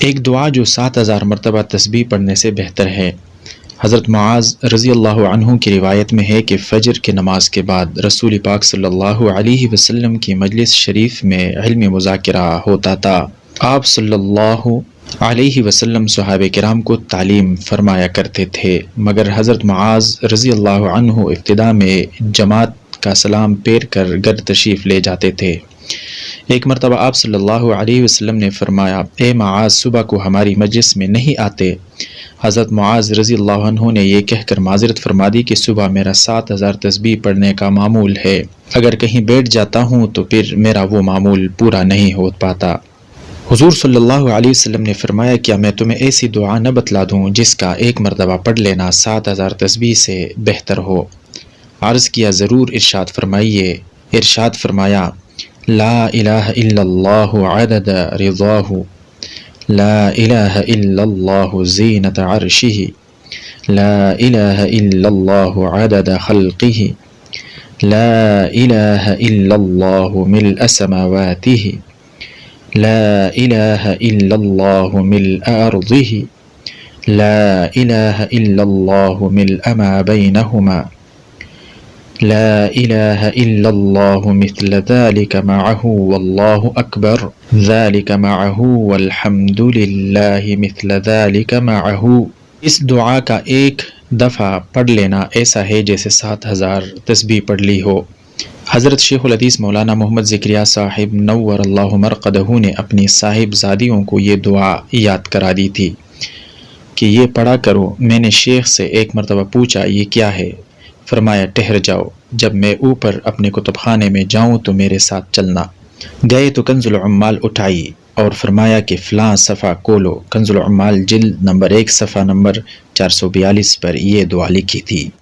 ایک دعا جو 7000 مرتبہ تسبیح پڑھنے سے بہتر ہے۔ حضرت معاذ رضی اللہ عنہ کی روایت میں ہے کہ فجر کی نماز کے بعد رسول پاک صلی اللہ علیہ وسلم کی مجلس شریف میں علمی مذاکرہ ہوتا تھا۔ آپ صلی اللہ علیہ وسلم صحابہ کرام کو تعلیم فرمایا کرتے تھے، مگر حضرت معاذ رضی اللہ عنہ ابتدا میں جماعت کا سلام پیر کر گھر تشریف لے جاتے تھے۔ ایک مرتبہ آپ صلی اللہ علیہ وسلم نے فرمایا، اے معاذ صبح کو ہماری مجلس میں نہیں آتے؟ حضرت معاذ رضی اللہ عنہ نے یہ کہہ کر معذرت فرما دی کہ صبح میرا 7000 تسبیح پڑھنے کا معمول ہے، اگر کہیں بیٹھ جاتا ہوں تو پھر میرا وہ معمول پورا نہیں ہو پاتا۔ حضور صلی اللہ علیہ وسلم نے فرمایا، کیا میں تمہیں ایسی دعا نہ بتلا دوں جس کا ایک مرتبہ پڑھ لینا 7000 تسبیح سے بہتر ہو؟ عرض کیا ضرور، ارشاد فرمائیے۔ ارشاد فرمایا، لا الہ الا اللہ عدد رضاہ، لا الہ الا اللہ زینت عرشہ، لا الہ الا اللہ عدد خلقہ، لا الہ الا اللہ ملء سماواتہ، لا الہ الا اللہ ملء ارضہ، لا الہ الا اللہ ملء ما بینہما، لا الہ الا اللہ مثل ذلك معہ واللہ اکبر، ذلك معہ والحمد للہ مثل ذلك معہ۔ اس دعا کا ایک دفعہ پڑھ لینا ایسا ہے جیسے 7000 تسبیح پڑھ لی ہو۔ حضرت شیخ الحدیث مولانا محمد ذکریا صاحب نور اللہ مرقدہ نے اپنی صاحب زادیوں کو یہ دعا یاد کرا دی تھی کہ یہ پڑھا کرو۔ میں نے شیخ سے ایک مرتبہ پوچھا، یہ کیا ہے؟ فرمایا، ٹھہر جاؤ، جب میں اوپر اپنے کتب خانے میں جاؤں تو میرے ساتھ چلنا۔ گئے تو کنز العمال اٹھائی اور فرمایا کہ فلاں صفحہ کھولو۔ کنز العمال جلد نمبر 1 صفحہ نمبر 442 پر یہ دعا لکھی تھی۔